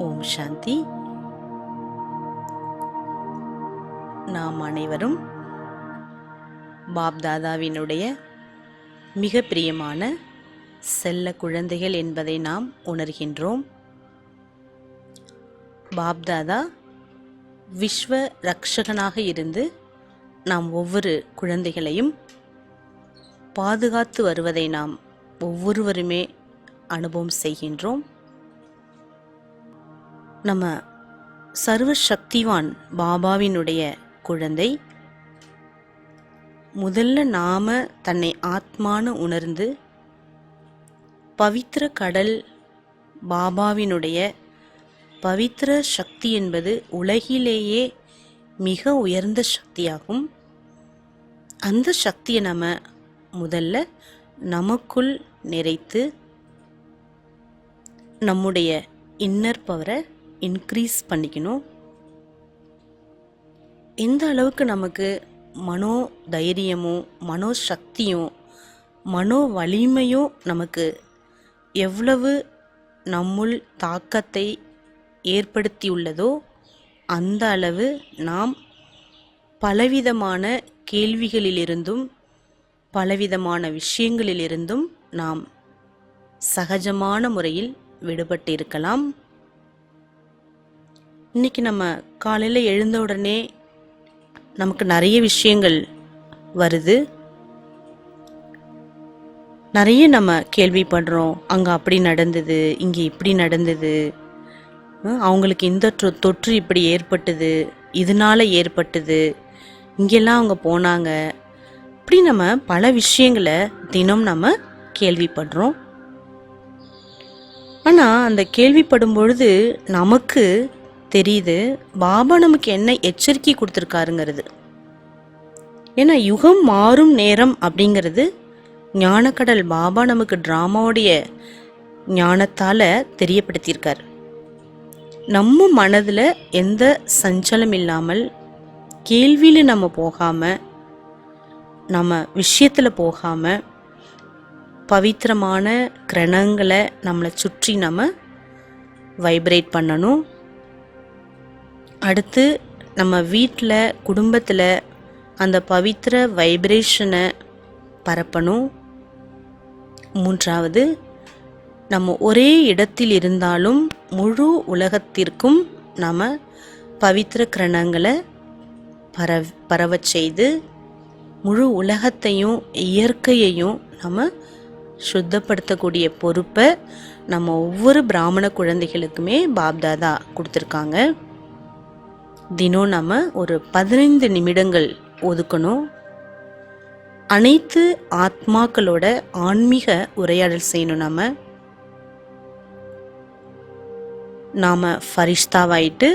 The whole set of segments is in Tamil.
ஓம் சாந்தி. நாம் அனைவரும் பாப்தாதாவினுடைய மிக பிரியமான செல்ல குழந்தைகள் என்பதை நாம் உணர்கின்றோம். பாப்தாதா விஸ்வ ரக்ஷகனாக இருந்து நாம் ஒவ்வொரு குழந்தைகளையும் பாதுகாத்து வருவதை நாம் ஒவ்வொருவருமே அனுபவம் செய்கின்றோம். நம்ம சர்வ சக்திவான் பாபாவினுடைய குழந்தை. முதல்ல நாம தன்னை ஆத்மானு உணர்ந்து பவித்திர கடல் பாபாவினுடைய பவித்திர சக்தி என்பது உலகிலேயே மிக உயர்ந்த சக்தியாகும். அந்த சக்தியை நம்ம முதல்ல நமக்குள் நிறைத்து நம்முடைய இன்னர் பவரை இன்க்ரீஸ் பண்ணிக்கணும். எந்த அளவுக்கு நமக்கு மனோ தைரியமும் மனோ சக்தியும் மனோ வலிமையும் நமக்கு எவ்வளவு நம்முள் தாக்கத்தை ஏற்படுத்தியுள்ளதோ அந்த அளவு நாம் பலவிதமான கேள்விகளிலிருந்தும் பலவிதமான விஷயங்களிலிருந்தும் நாம் சகஜமான முறையில் விடுபட்டிருக்கலாம். இன்னைக்கு நம்ம காலையில் எழுந்த உடனே நமக்கு நிறைய விஷயங்கள் வருது. நிறைய நம்ம கேள்விப்படுறோம். அங்கே அப்படி நடந்தது, இங்கே இப்படி நடந்தது, அவங்களுக்கு இந்த தொற்று இப்படி ஏற்பட்டது, இதனால ஏற்பட்டது, இங்கெல்லாம் அவங்க போனாங்க. இப்படி நம்ம பல விஷயங்களை தினம் நம்ம கேள்விப்படுறோம். ஆனால் அந்த கேள்விப்படும் பொழுது நமக்கு தெரியுது பாபா நமக்கு என்ன எச்சரிக்கை கொடுத்துருக்காருங்கிறது. ஏன்னா யுகம் மாறும் நேரம் அப்படிங்கிறது ஞானக்கடல் பாபா நமக்கு டிராமாவுடைய ஞானத்தால் தெரியப்படுத்தியிருக்கார். நம்ம மனதில் எந்த சஞ்சலம் இல்லாமல் கேள்வியில் நம்ம போகாமல் நம்ம விஷயத்தில் போகாமல் பவித்திரமான கிரணங்களை நம்மளை சுற்றி நம்ம வைப்ரேட் பண்ணணும். அடுத்து நம்ம வீட்டில் குடும்பத்தில் அந்த பவித்திர வைப்ரேஷனை பரப்பணும். மூன்றாவது, நம்ம ஒரே இடத்தில் இருந்தாலும் முழு உலகத்திற்கும் நம்ம பவித்திர கிரணங்களை பரவச் செய்து முழு உலகத்தையும் இயற்கையையும் நம்ம சுத்தப்படுத்தக்கூடிய பொறுப்பை நம்ம ஒவ்வொரு பிராமண குழந்தைகளுக்குமே பாப்தாதா கொடுத்துருக்காங்க. தினம் நம்ம ஒரு 15 நிமிடங்கள் ஒதுக்கணும். அனைத்து ஆத்மாக்களோட ஆன்மீக உரையாடல் செய்யணும். நாம ஃபரிஷ்தாவாயிட்டு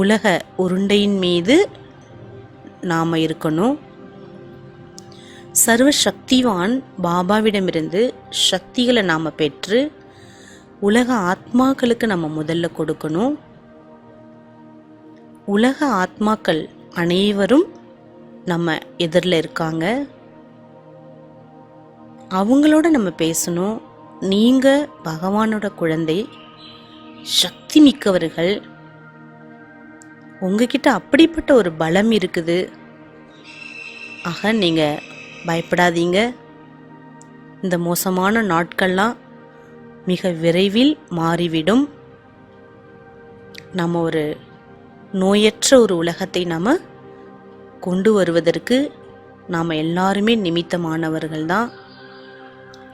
உலக உருண்டையின் மீது நாம இருக்கணும். சர்வ சக்திவான் பாபாவிடமிருந்து சக்திகளை நாம் பெற்று உலக ஆத்மாக்களுக்கு நம்ம முதல்ல கொடுக்கணும். உலக ஆத்மாக்கள் அனைவரும் நம்ம எதிரில் இருக்காங்க. அவங்களோட நம்ம பேசணும். நீங்கள் பகவானோட குழந்தை, சக்தி மிக்கவர்கள், உங்ககிட்ட அப்படிப்பட்ட ஒரு பலம் இருக்குது. ஆக நீங்கள் பயப்படாதீங்க. இந்த மோசமான நாட்கள்லாம் மிக விரைவில் மாறிவிடும். நம்ம ஒரு நோயற்ற ஒரு உலகத்தை நாம் கொண்டு வருவதற்கு நாம் எல்லாருமே நிமித்தமானவர்கள் தான்.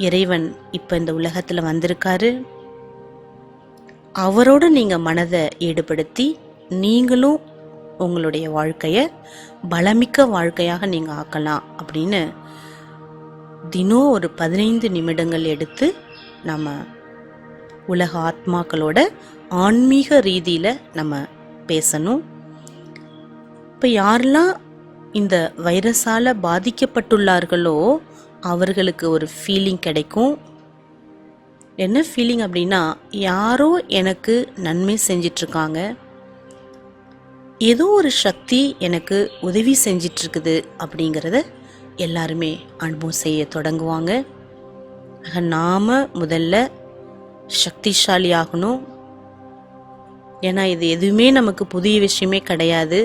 இறைவன் இப்போ இந்த உலகத்தில் வந்திருக்காரு. அவரோடு நீங்கள் மனதை ஈடுபடுத்தி நீங்களும் உங்களுடைய வாழ்க்கையை பலமிக்க வாழ்க்கையாக நீங்கள் ஆக்கலாம் அப்படின்னு தினம் ஒரு 15 நிமிடங்கள் எடுத்து நம்ம உலக ஆத்மாக்களோட ஆன்மீக ரீதியில் நம்ம பேசணும். இப்போ யாரெல்லாம் இந்த வைரஸால் பாதிக்கப்பட்டுள்ளார்களோ அவர்களுக்கு ஒரு ஃபீலிங் கிடைக்கும். என்ன ஃபீலிங் அப்படின்னா, யாரோ எனக்கு நன்மை செஞ்சிட்ருக்காங்க, ஏதோ ஒரு சக்தி எனக்கு உதவி செஞ்சிட்ருக்குது அப்படிங்கிறத எல்லாருமே அனுபவம் செய்ய தொடங்குவாங்க. நாம் முதல்ல சக்திசாலி ஆகணும். ஏன்னா இது எதுவுமே நமக்கு புதிய விஷயமே கிடையாது.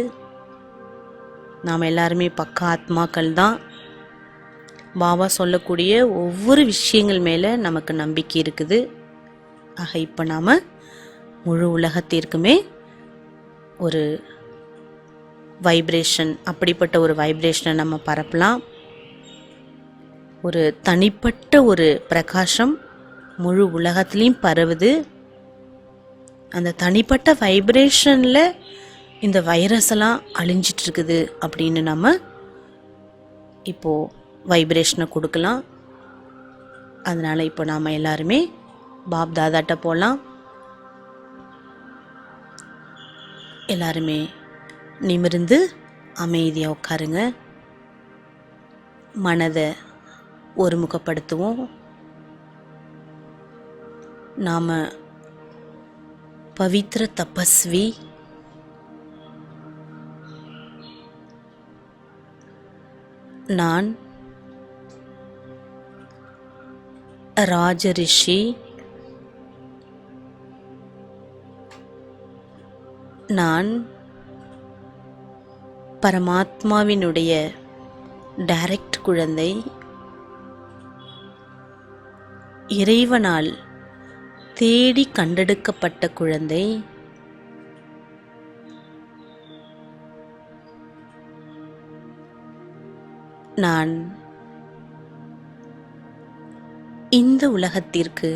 நாம் எல்லாருமே பக்கா ஆத்மாக்கள் தான். பாபா சொல்லக்கூடிய ஒவ்வொரு விஷயங்கள் மேலே நமக்கு நம்பிக்கை இருக்குது. ஆக இப்போ நாம் முழு உலகத்திற்குமே ஒரு வைப்ரேஷன், அப்படிப்பட்ட ஒரு வைப்ரேஷனை நம்ம பரப்பலாம். ஒரு தனிப்பட்ட ஒரு பிரகாசம் முழு உலகத்துலேயும் பரவுது. அந்த தனிப்பட்ட வைப்ரேஷனில் இந்த வைரஸ் எல்லாம் அழிஞ்சிட்டு இருக்குது அப்படின்னு நம்ம இப்போது வைப்ரேஷனை கொடுக்கலாம். அதனால் இப்போ நாம் எல்லாருமே பாப் தாதாட்ட போகலாம். எல்லாருமே நிமிர்ந்து அமைதியாக உட்காருங்க. மனதை ஒருமுகப்படுத்துவோம். நாம் பவித்ர தபஸ்வி, நான் ராஜரிஷி, நான் பரமாத்மாவினுடைய டைரக்ட் குழந்தை, இறைவனால் தேடி கண்டெடுக்கப்பட்ட குழந்தை. நான் இந்த உலகத்திற்கு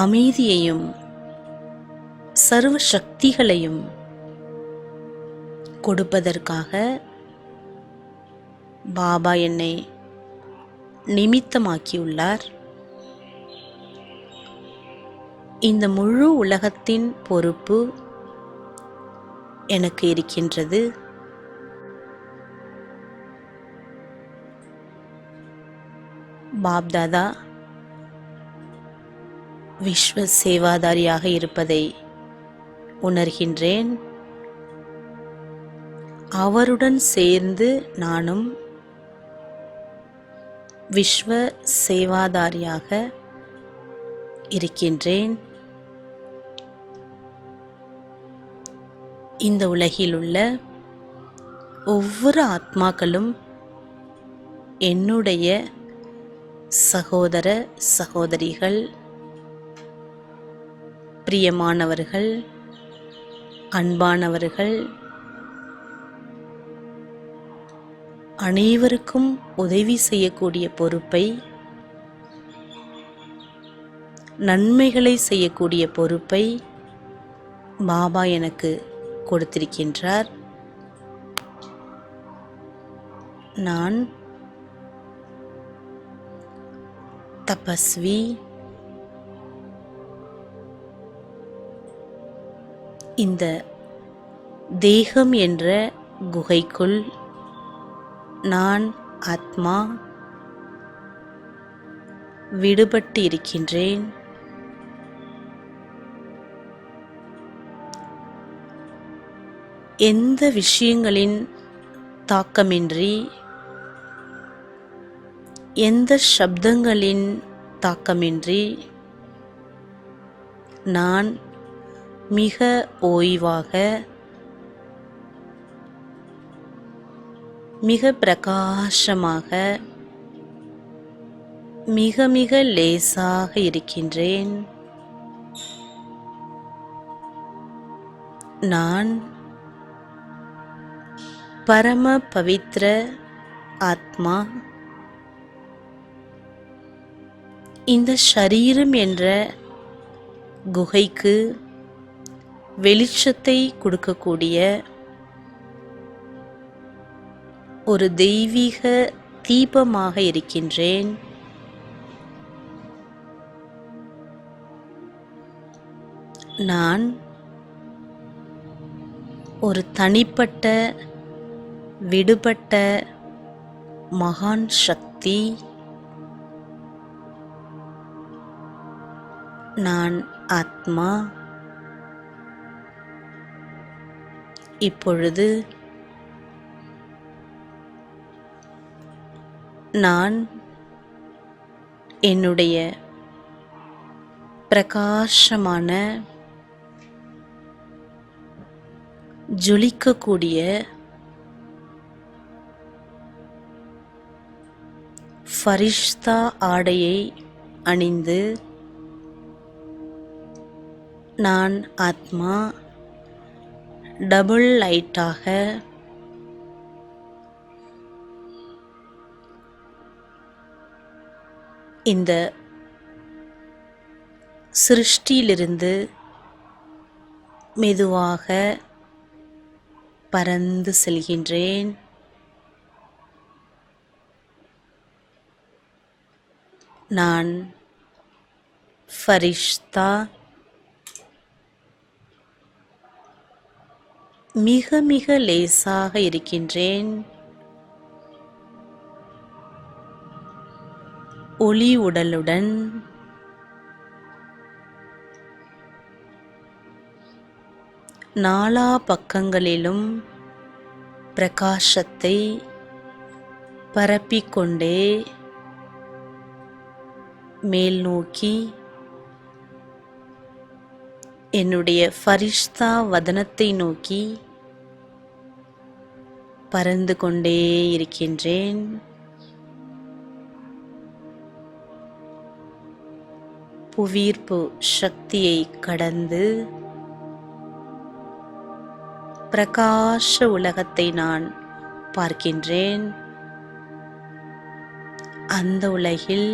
அமைதியையும் சர்வ சக்திகளையும் கொடுப்பதற்காக பாபா என்னை நிமித்தமாக்கியுள்ளார். இந்த முழு உலகத்தின் பொறுப்பு எனக்கு இருக்கின்றது. பாப்தாதா விஸ்வ சேவாதாரியாக இருப்பதை உணர்கின்றேன். அவருடன் சேர்ந்து நானும் விஸ்வ சேவாதாரியாக இருக்கின்றேன். இந்த உலகில் உள்ள ஒவ்வொரு ஆத்மாக்களும் என்னுடைய சகோதர சகோதரிகள், பிரியமானவர்கள், அன்பானவர்கள். அனைவருக்கும் உதவி செய்யக்கூடிய பொறுப்பை, நன்மைகளை செய்யக்கூடிய பொறுப்பை பாபா எனக்கு கொடுத்திருக்கின்றார். நான் தபஸ்வி, இந்த தேகம் என்ற குகைக்குள் நான் ஆத்மா விடுபட்டு இருக்கின்றேன். எந்த விஷயங்களின் தாக்கமின்றி, எந்த சப்தங்களின் தாக்கமின்றி நான் மிக ஓய்வாக, மிக பிரகாசமாக, மிக மிக லேசாக இருக்கின்றேன். நான் பரம பவித்ர ஆத்மா. இந்த ஷரீரம் என்ற குகைக்கு வெளிச்சத்தை கொடுக்கக்கூடிய ஒரு தெய்வீக தீபமாக இருக்கின்றேன். நான் ஒரு தனிப்பட்ட விடுபட்ட மகான் சக்தி. நான் ஆத்மா. இப்பொழுது நான் என்னுடைய பிரகாசமான ஜொலிக்கக்கூடிய ஃபரிஷ்தா ஆடையை அணிந்து நான் ஆத்மா டபுள் லைட்டாக இந்த சிருஷ்டியிலிருந்து மெதுவாக பறந்து செல்கின்றேன். நான் ஃபரிஷ்தா மிக மிக லேசாக இருக்கின்றேன். ஒளி உடலுடன் நாலா பக்கங்களிலும் பிரகாசத்தை பரப்பிக்கொண்டே மேல் நோக்கி என்னுடைய ஃபரிஷ்தா வதனத்தை நோக்கி பறந்து கொண்டே இருக்கின்றேன். புவியீர்ப்பு சக்தியை கடந்து பிரகாச உலகத்தை நான் பார்க்கின்றேன். அந்த உலகில்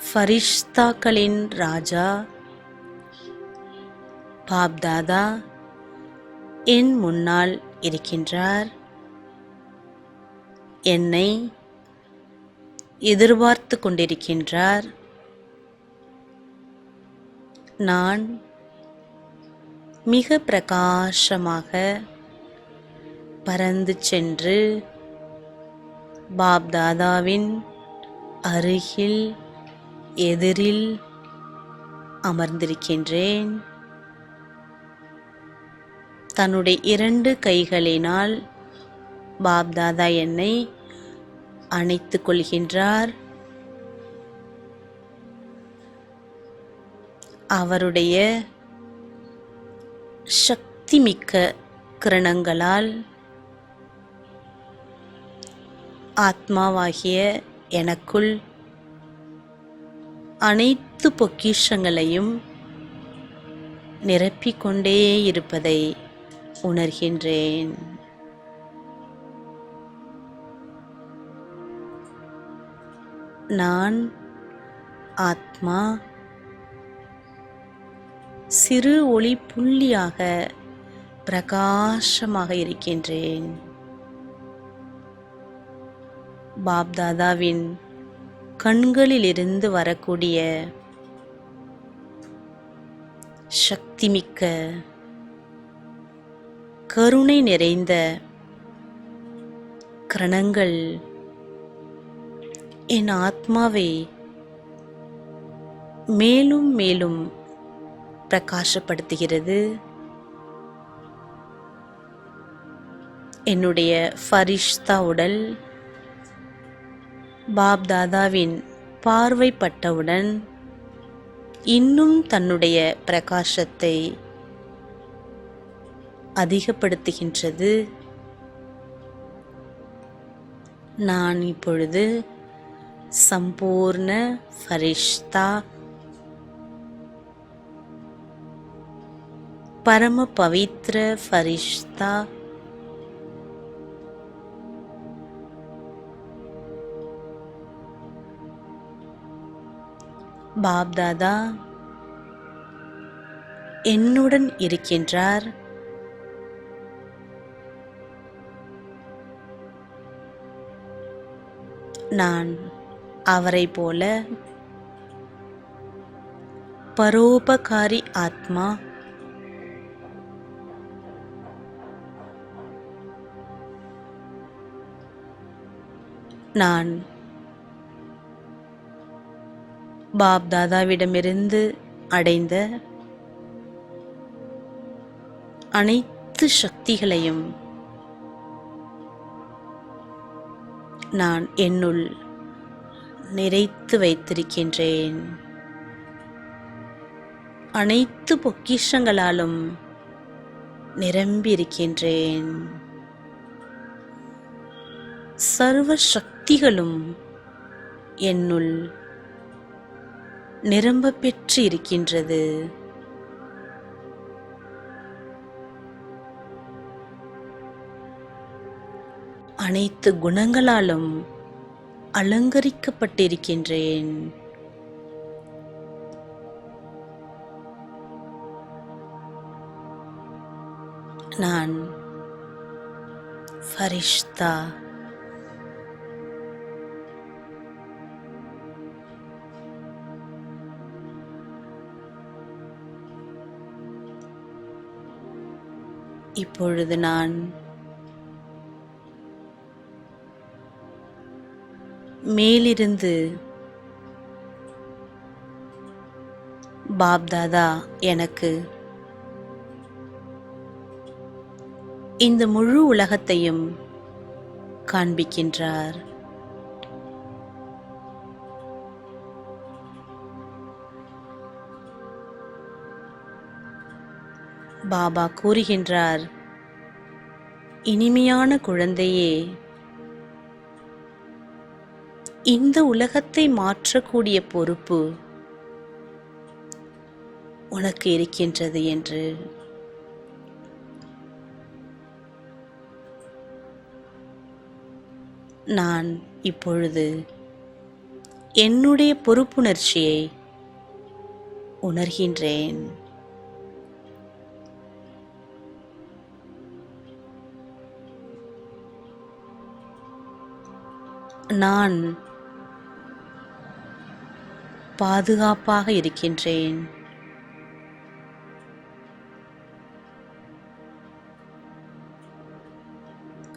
ஃபரிஷ்தாக்களின் ராஜா பாப்தாதா என் முன்னால் இருக்கின்றார். என்னை எதிர்பார்த்து கொண்டிருக்கின்றார். நான் மிக பிரகாசமாக பறந்து சென்று பாப்தாதாவின் அருகில் எதிரில் அமர்ந்திருக்கின்றேன். தன்னுடைய 2 கைகளினால் பாப்தாதா என்னை அணைத்துக் கொள்கின்றார். அவருடைய சக்திமிக்க கிரணங்களால் ஆத்மாவாகிய எனக்குள் அனைத்து பொக்கிஷங்களையும் நிரப்பிக்கொண்டே இருப்பதை உணர்கின்றேன். நான் ஆத்மா சிறு ஒளி புள்ளியாக பிரகாசமாக இருக்கின்றேன். பாப்தாதாவின் கண்களிலிருந்து வரக்கூடிய சக்திமிக்க கருணை நிறைந்த கிரணங்கள் என் ஆத்மாவை மேலும் மேலும் பிரகாசப்படுத்துகிறது. என்னுடைய ஃபரிஷ்தா உடல் பாப்தாதாவின் பார்வைப்பட்டவுடன் இன்னும் தன்னுடைய பிரகாசத்தை அதிகப்படுத்துகின்றது. நான் இப்பொழுது சம்பூர்ண ஃபரிஷ்தா, பரம பவித்ர ஃபரிஷ்தா, பாப்தாதா என்னுடன் இருக்கின்றார். நான் அவரை போல பரோபகாரி ஆத்மா, நான் பாப்தாதாவிடமிருந்து அடைந்த அனைத்து சக்திகளையும் நான் என்னுள் நிறைத்து வைத்திருக்கின்றேன். அனைத்து பொக்கிஷங்களாலும் நிரம்பியிருக்கின்றேன். சர்வ சக்திகளும் என்னுள் நிரம்ப பெற்று இருக்கின்றது. அனைத்து குணங்களாலும் அலங்கரிக்கப்பட்டிருக்கின்றேன். நான் ஃபரிஷ்தா. இப்பொழுது நான் மேலிருந்து பாப்தாதா எனக்கு இந்த முழு உலகத்தையும் காண்பிக்கின்றார். பாபா கூறுகின்றார், இனிமையான குழந்தையே, இந்த உலகத்தை மாற்றக்கூடிய பொறுப்பு உனக்கு இருக்கின்றது என்று. நான் இப்பொழுது என்னுடைய பொறுப்புணர்ச்சியை உணர்கின்றேன். நான் பாதுகாப்பாக இருக்கின்றேன்.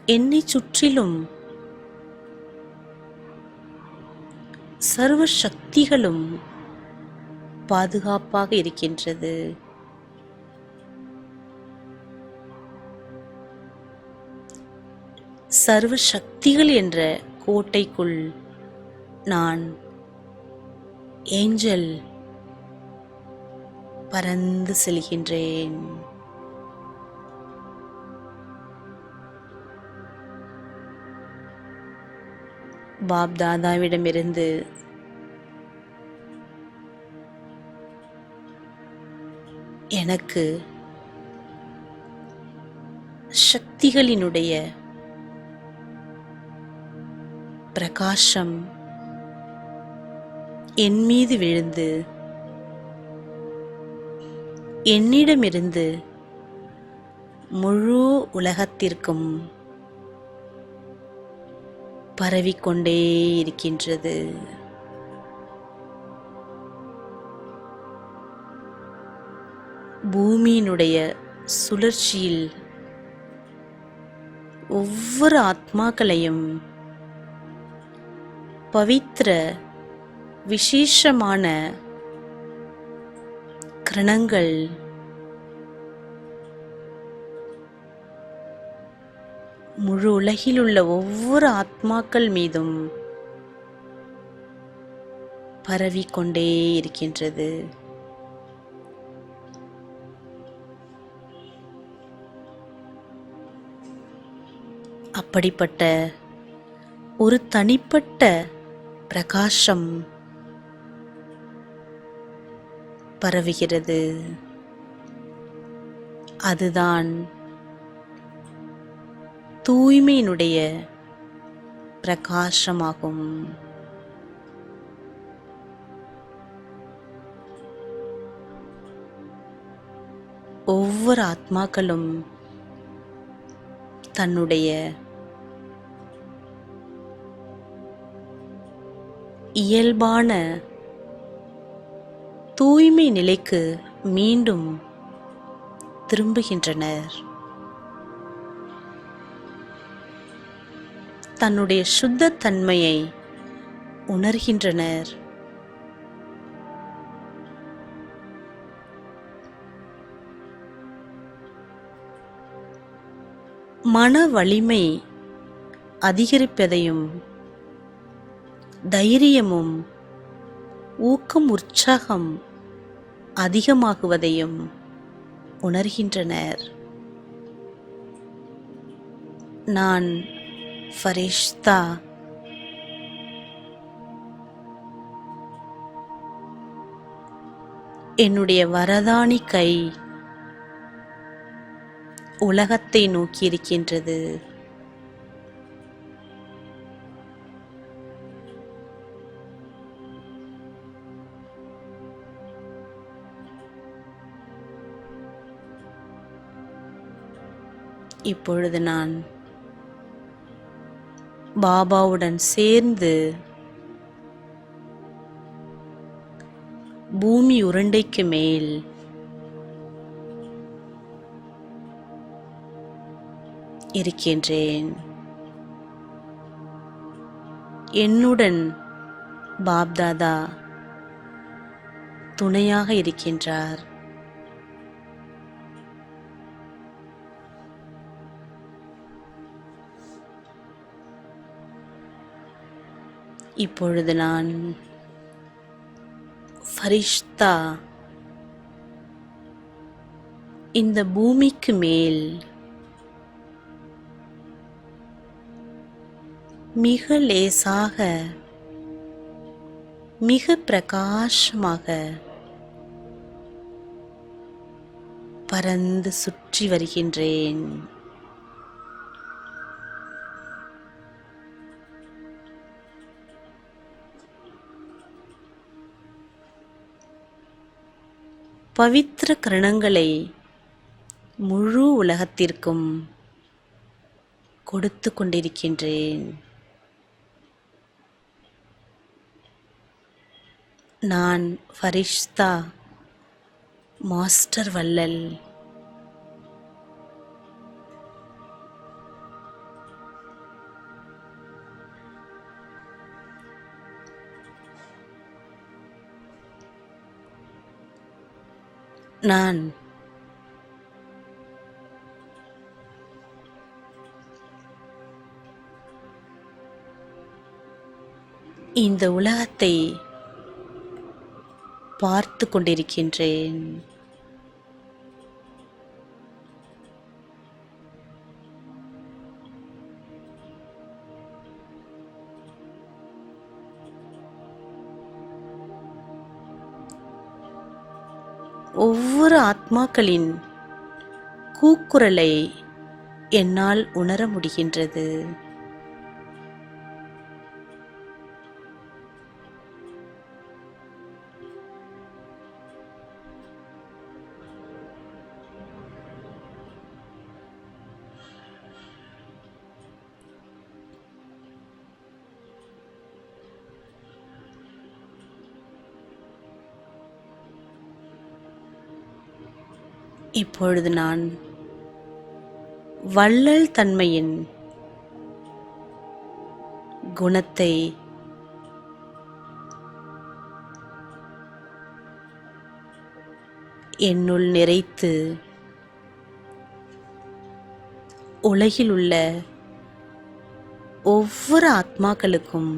என்னை சுற்றிலும் சர்வ சக்திகளும் பாதுகாப்பாக இருக்கின்றது. சர்வ சக்திகள் என்ற கோட்டைக்குள் நான் ஏஞ்சல் பறந்து செல்கின்றேன். பாப் தாதாவிடமிருந்து எனக்கு சக்திகளினுடைய பிரகாசம் என் மீது விழுந்து என்னிடமிருந்து முழு உலகத்திற்கும் பரவிக்கொண்டே இருக்கின்றது. பூமியினுடைய சுழற்சியில் ஒவ்வொரு ஆத்மாக்களையும் பவித்திர விசேஷமான கிரணங்கள் முழு உலகில் உள்ள ஒவ்வொரு ஆத்மாக்கள் மீதும் பரவிக்கொண்டே இருக்கின்றது. அப்படிப்பட்ட ஒரு தனிப்பட்ட பிரகாசம் பரவுகிறது. அதுதான் தூய்மையினுடைய பிரகாசமாகும். ஒவ்வொரு ஆத்மாக்களும் தன்னுடைய இயல்பான தூய்மை நிலைக்கு மீண்டும் திரும்புகின்றனர். தன்னுடைய சுத்த தன்மையை உணர்கின்றனர். மன வலிமை அதிகரிப்பதையும் தைரியமும் ஊக்கம் உற்சாகம் அதிகமாகுவதையும் உணர்கின்றனர். நான் ஃபரிஷ்தா, என்னுடைய வரதானி கை உலகத்தை நோக்கியிருக்கின்றது. இப்பொழுது நான் பாபாவுடன் சேர்ந்து பூமி உருண்டைக்கு மேல் இருக்கின்றேன். என்னுடன் பாப்தாதா துணையாக இருக்கின்றார். இப்பொழுது நான் ஃபரிஷ்தா, இந்த பூமிக்கு மேல் மிக லேசாக, மிக பிரகாசமாக பறந்து சுற்றி வருகின்றேன். பவித்திர கிரணங்களை முழு உலகத்திற்கும் கொடுத்து கொண்டிருக்கின்றேன். நான் ஃபரிஷ்தா, மாஸ்டர் வள்ளல். நான் இந்த உலகத்தை பார்த்து கொண்டிருக்கின்றேன். ஒவ்வொரு ஆத்மாக்களின் கூக்குரலை என்னால் உணர முடிகின்றது. இப்பொழுது நான் வள்ளல் தன்மையின் குணத்தை என்னுள் நிறைத்து உலகில் உள்ள ஒவ்வொரு ஆத்மாக்களுக்கும்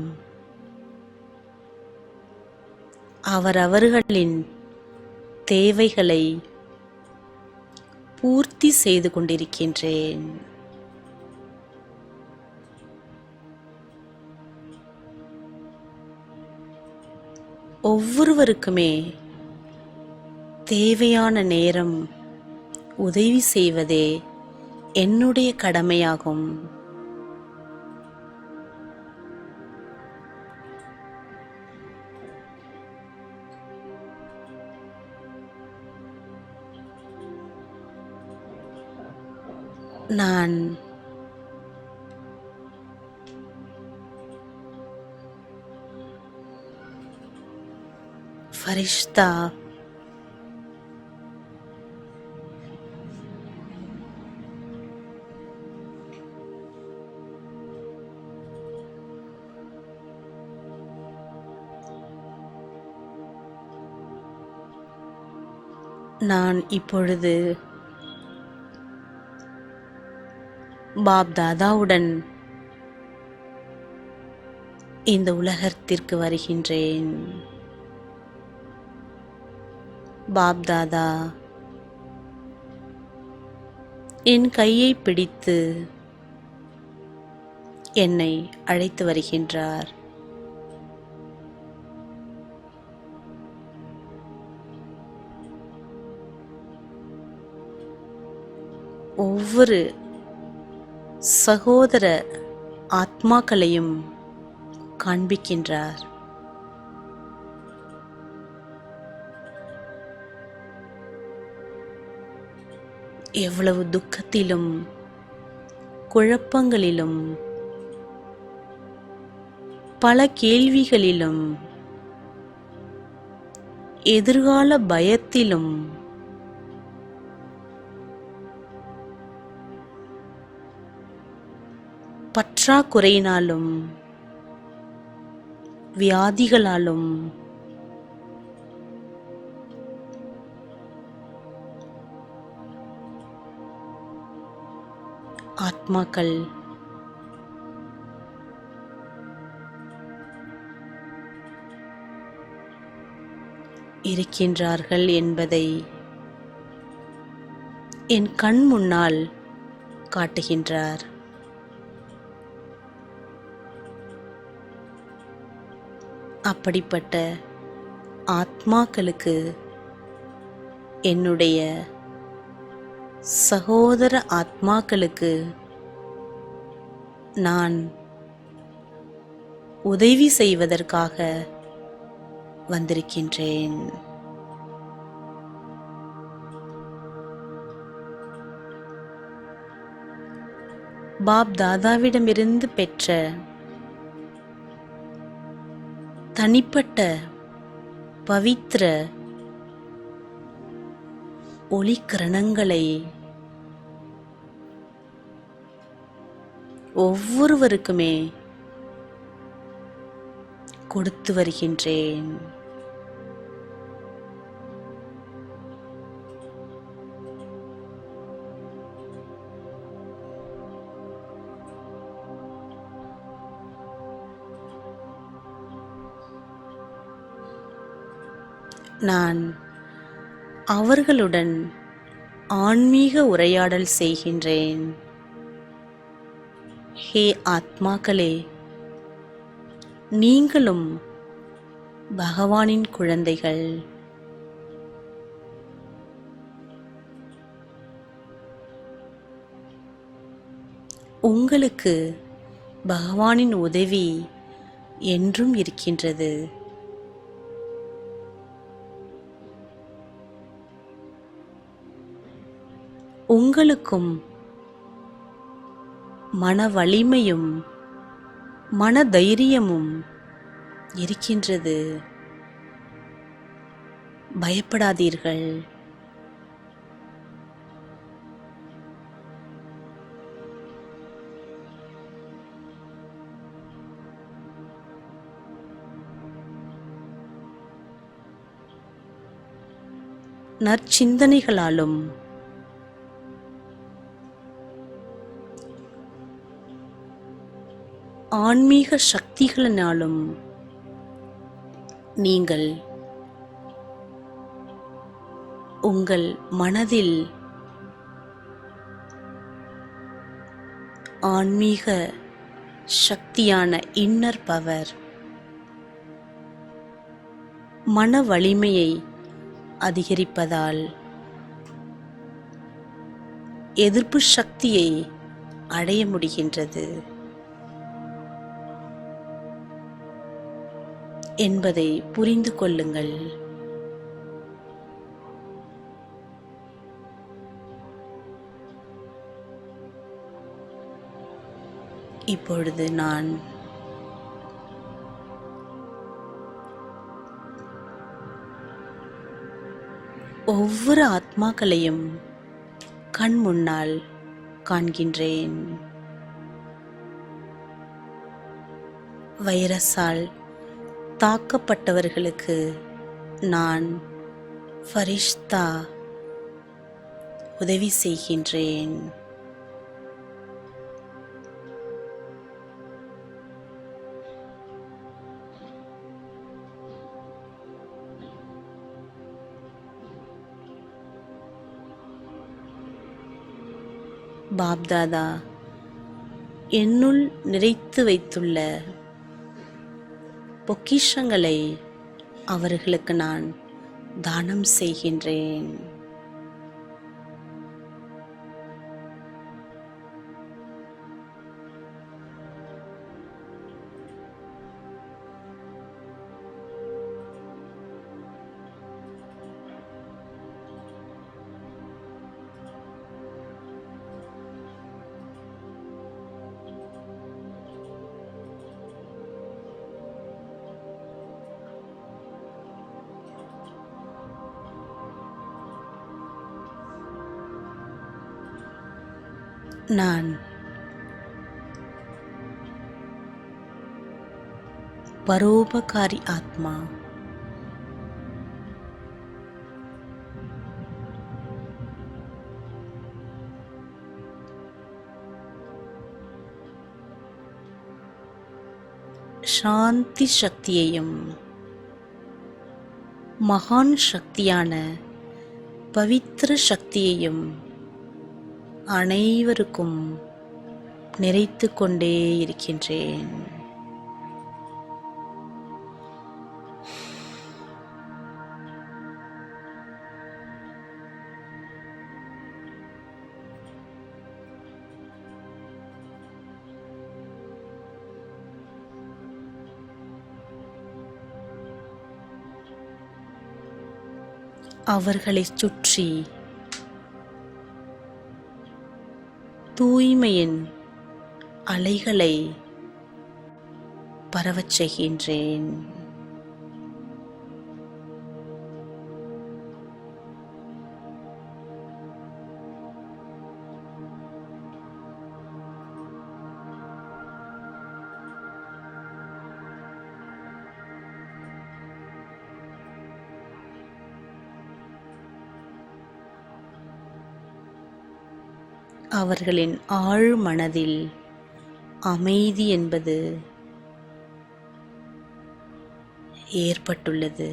அவரவர்களின் தேவைகளை பூர்த்தி செய்து கொண்டிருக்கின்றேன். ஒவ்வொருவருக்குமே தேவையான நேரம் உதவி செய்வதே என்னுடைய கடமையாகும். நான் ஃபரிஷ்தா, நான் இப்பொழுது பாப்தாதாவுடன் இந்த உலகத்திற்கு வருகின்றேன். பாப் தாதா என் கையை பிடித்து என்னை அழைத்து வருகின்றார். ஒவ்வொரு சகோதர ஆத்மாக்களையும் காண்பிக்கின்றார். எவ்வளவு துக்கத்திலும் குழப்பங்களிலும் பல கேள்விகளிலும் எதிர்கால பயத்திலும் பற்றாக்குறையினாலும் வியாதிகளாலும் ஆத்மாக்கள் இருக்கின்றார்கள் என்பதை என் கண் முன்னால் காட்டுகின்றார். அப்படிப்பட்ட ஆத்மாக்களுக்கு, என்னுடைய சகோதர ஆத்மாக்களுக்கு நான் உதவி செய்வதற்காக வந்திருக்கின்றேன். பாப் தாதாவிடமிருந்து பெற்ற தனிப்பட்ட பவித்திர ஒளிக்கிரணங்களை ஒவ்வொருவருக்குமே கொடுத்து வருகின்றேன். நான் அவர்களுடன் ஆன்மீக உரையாடல் செய்கின்றேன். ஹே ஆத்மாக்களே, நீங்களும் பகவானின் குழந்தைகள். உங்களுக்கு பகவானின் உதவி என்றும் இருக்கின்றது. உங்களுக்கும் மன வலிமையும் மன தைரியமும் இருக்கின்றது. பயப்படாதீர்கள். நற்சிந்தனைகளாலும் ஆன்மீக சக்திகளினாலும் நீங்கள் உங்கள் மனதில் ஆன்மீக சக்தியான இன்னர் பவர், மன வலிமையை அதிகரிப்பதால் எதிர்ப்பு சக்தியை அடைய முடிகின்றது என்பதை புரிந்து கொள்ளுங்கள். இப்பொழுது நான் ஒவ்வொரு ஆத்மாக்களையும் கண் முன்னால் காண்கின்றேன். வைரஸால் தாக்கப்பட்டவர்களுக்கு நான் ஃபரிஷ்தா உதவி செய்கின்றேன். பாப்தாதா என்னுள் நிறைத்து வைத்துள்ள பொக்கிஷங்களை அவர்களுக்கு நான் தானம் செய்கின்றேன். நான் பரோபகாரி ஆத்மா. சாந்தி சக்தியையும் மகான் சக்தியான பவித்திர சக்தியையும் அனைவருக்கும் நிறைத்து கொண்டே இருக்கின்றேன். அவர்களைச் சுற்றி தூய்மையின் அலைகளை பரவச் செய்கின்றேன். அவர்களின் ஆழ் மனதில் அமைதி என்பது ஏற்பட்டுள்ளது.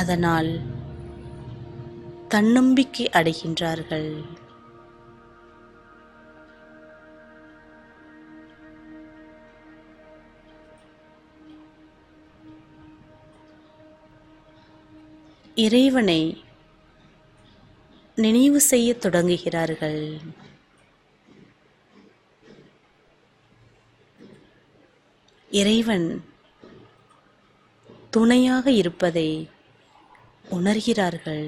அதனால் தன்னம்பிக்கை அடைகின்றார்கள். இறைவனை நினைவு செய்ய தொடங்குகிறார்கள். இறைவன் துணையாக இருப்பதை உணர்கிறார்கள்.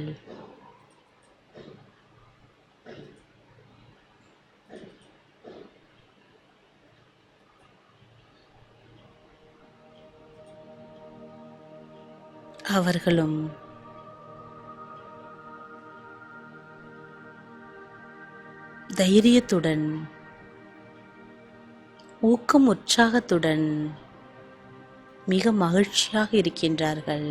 அவர்களும் தைரியத்துடன் ஊக்கம் உற்சாகத்துடன் மிக மகிழ்ச்சியாக இருக்கின்றார்கள்.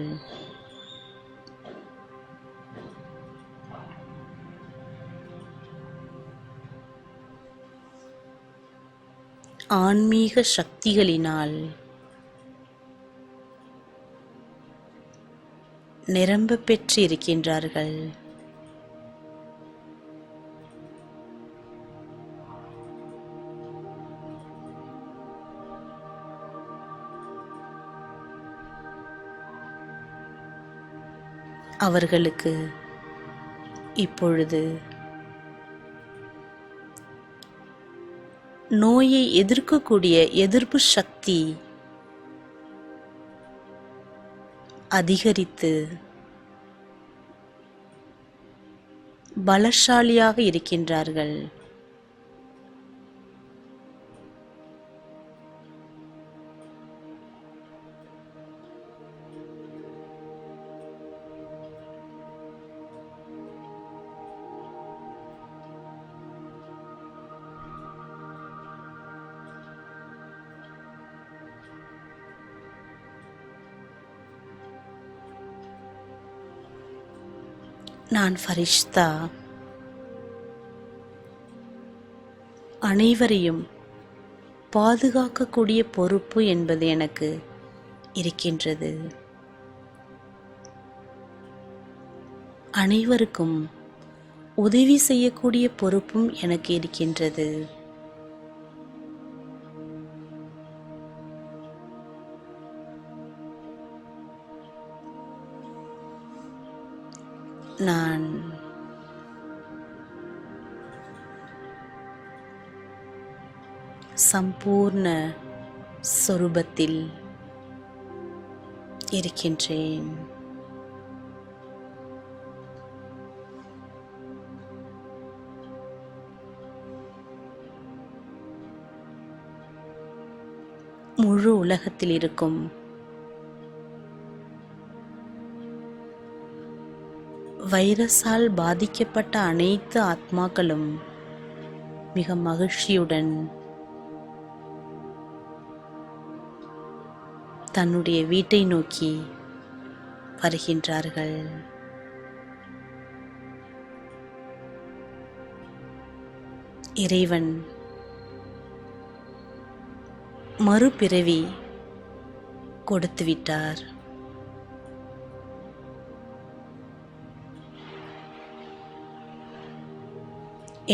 ஆன்மீக சக்திகளினால் நிரம்ப பெற்று இருக்கின்றார்கள். அவர்களுக்கு இப்பொழுது நோயை எதிர்க்கக்கூடிய எதிர்ப்பு சக்தி அதிகரித்து பலசாலியாக இருக்கின்றார்கள். நான் ஃபரிஷ்தா, அனைவரையும் பாதுகாக்கக்கூடிய பொறுப்பு என்பது எனக்கு இருக்கின்றது. அனைவருக்கும் உதவி செய்யக்கூடிய பொறுப்பும் எனக்கு இருக்கின்றது. நான் சம்பூர்ண சொரூபத்தில் இருக்கின்றேன். முழு உலகத்தில் இருக்கும் வைரஸால் பாதிக்கப்பட்ட அனைத்து ஆத்மாக்களும் மிக மகிழ்ச்சியுடன் தன்னுடைய வீட்டை நோக்கி வருகின்றார்கள். இறைவன் மறுபிறவி கொடுத்துவிட்டார்.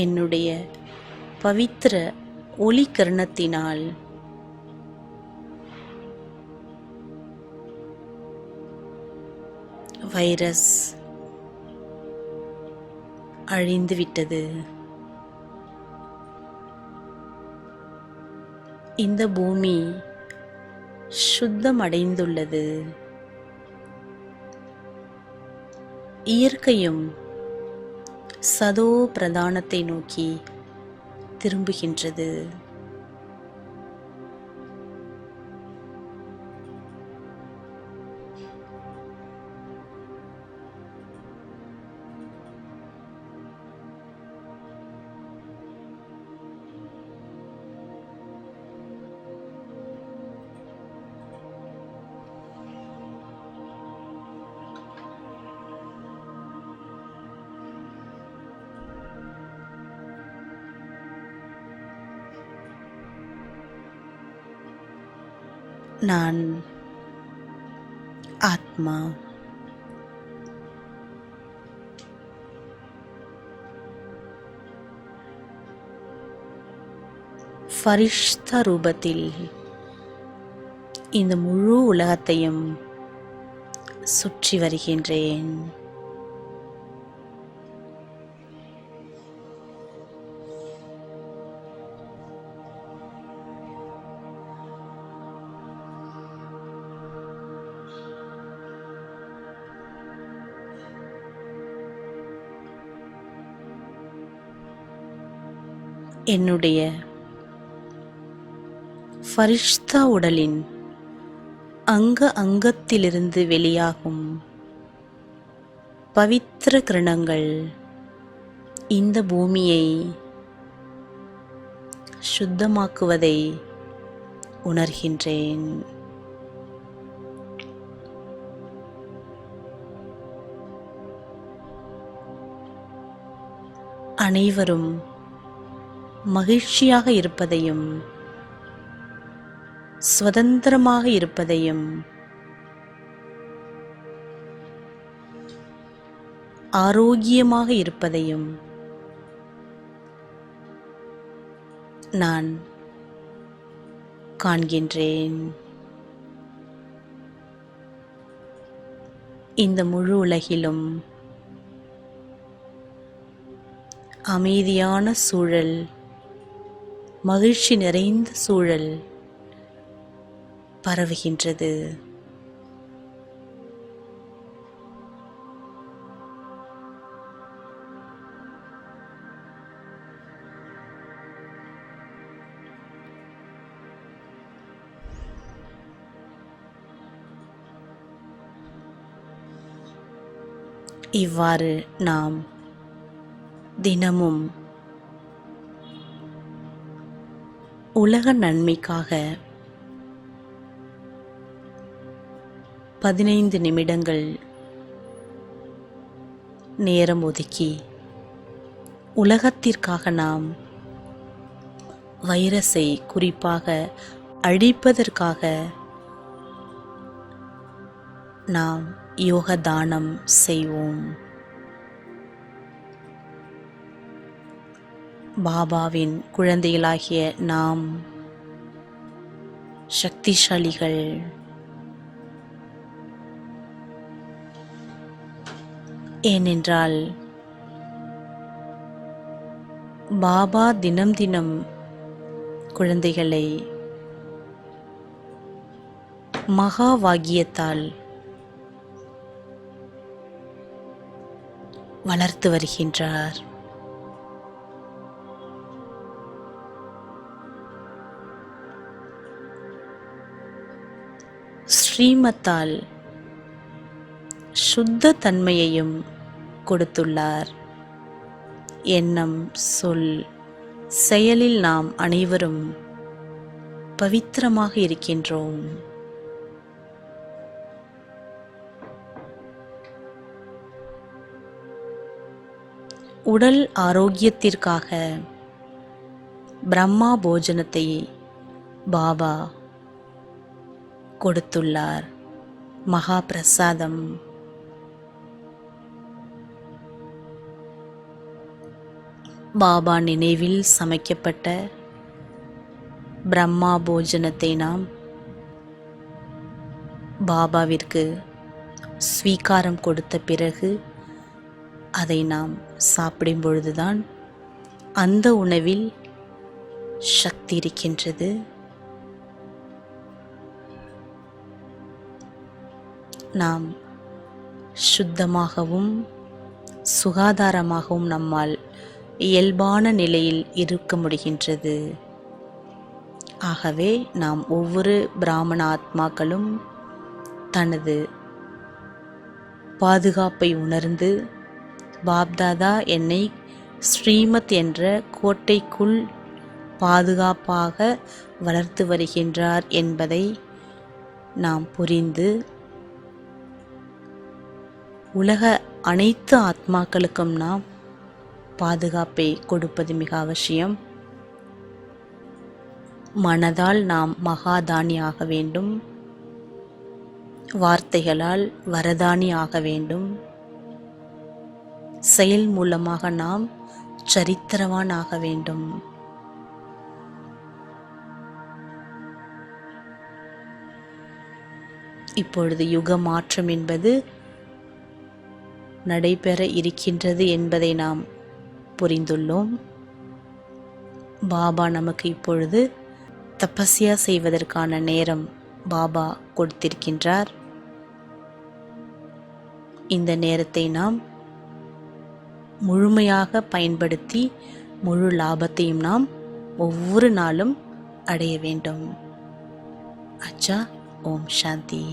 என்னுடைய பவித்திர ஒளி கருணத்தினால் வைரஸ் அழிந்துவிட்டது. இந்த பூமி சுத்தமடைந்துள்ளது. இயற்கையும் சதோ பிரதானத்தை நோக்கி திரும்புகின்றது. நான் ஆத்மா. ஃபரிஷ்தா ரூபத்தில் இந்த முழு உலகத்தையும் சுற்றி வருகின்றேன். என்னுடைய ஃபரிஷ்தா உடலின் அங்கத்திலிருந்து வெளியாகும் பவித்திர கிரணங்கள் இந்த பூமியை சுத்தமாக்குவதை உணர்கின்றேன். அனைவரும் மகிழ்ச்சியாக இருப்பதையும் சுதந்திரமாக இருப்பதையும் ஆரோக்கியமாக இருப்பதையும் நான் காண்கின்றேன். இந்த முழு உலகிலும் அமைதியான சூழல், மகிழ்ச்சி நிறைந்த சூழல் பரவுகின்றது. இவ்வாறு நாம் தினமும் உலக நன்மைக்காக 15 நிமிடங்கள் நேரம் ஒதுக்கி உலகத்திற்காக நாம் வைரஸை குறிப்பாக அழிப்பதற்காக நாம் யோக தானம் செய்வோம். பாபாவின் குழந்தைகளாகிய நாம் சக்திசாலிகள். ஏனென்றால் பாபா தினம் தினம் குழந்தைகளை மகா வாக்கியத்தால் வளர்த்து வருகின்றார். ஸ்ரீமத்தால் சுத்த தன்மையையும் கொடுத்துள்ளார். எண்ணம், சொல், செயலில் நாம் அனைவரும் பவித்திரமாக இருக்கின்றோம். உடல் ஆரோக்கியத்திற்காக பிரம்மா போஜனத்தை பாபா கொடுத்துள்ளார். மகா பிரசாதம். பாபா நினைவில் சமைக்கப்பட்ட பிரம்மா போஜனத்தை நாம் பாபாவிற்கு ஸ்வீகாரம் கொடுத்த பிறகு அதை நாம் சாப்பிடும் பொழுதுதான் அந்த உணவில் சக்தி இருக்கின்றது. நாம் சுத்தமாகவும் சுகாதாரமாகவும் நம்மால் இயல்பான நிலையில் இருக்க முடிகின்றது. ஆகவே நாம் ஒவ்வொரு பிராமண ஆத்மாக்களும் தனது பாதுகாப்பை உணர்ந்து பாப்தாதா என்னை ஸ்ரீமத் என்ற கோட்டைக்குள் பாதுகாப்பாக வளர்த்து வருகின்றார் என்பதை நாம் புரிந்து உலக அனைத்து ஆத்மாக்களுக்கும் நாம் பாதுகாப்பை கொடுப்பது மிக அவசியம். மனதால் நாம் மகாதானி ஆக வேண்டும், வார்த்தைகளால் வரதானி ஆக வேண்டும், செயல் மூலமாக நாம் சரித்திரவான் ஆக வேண்டும். இப்பொழுது யுக மாற்றம் என்பது நடைபெற இருக்கின்றது என்பதை நாம் புரிந்துள்ளோம். பாபா நமக்கு இப்பொழுது தபஸ்யா செய்வதற்கான நேரம் பாபா கொடுத்திருக்கின்றார். இந்த நேரத்தை நாம் முழுமையாக பயன்படுத்தி முழு லாபத்தையும் நாம் ஒவ்வொரு நாளும் அடைய வேண்டும். அச்சா. ஓம் சாந்தி.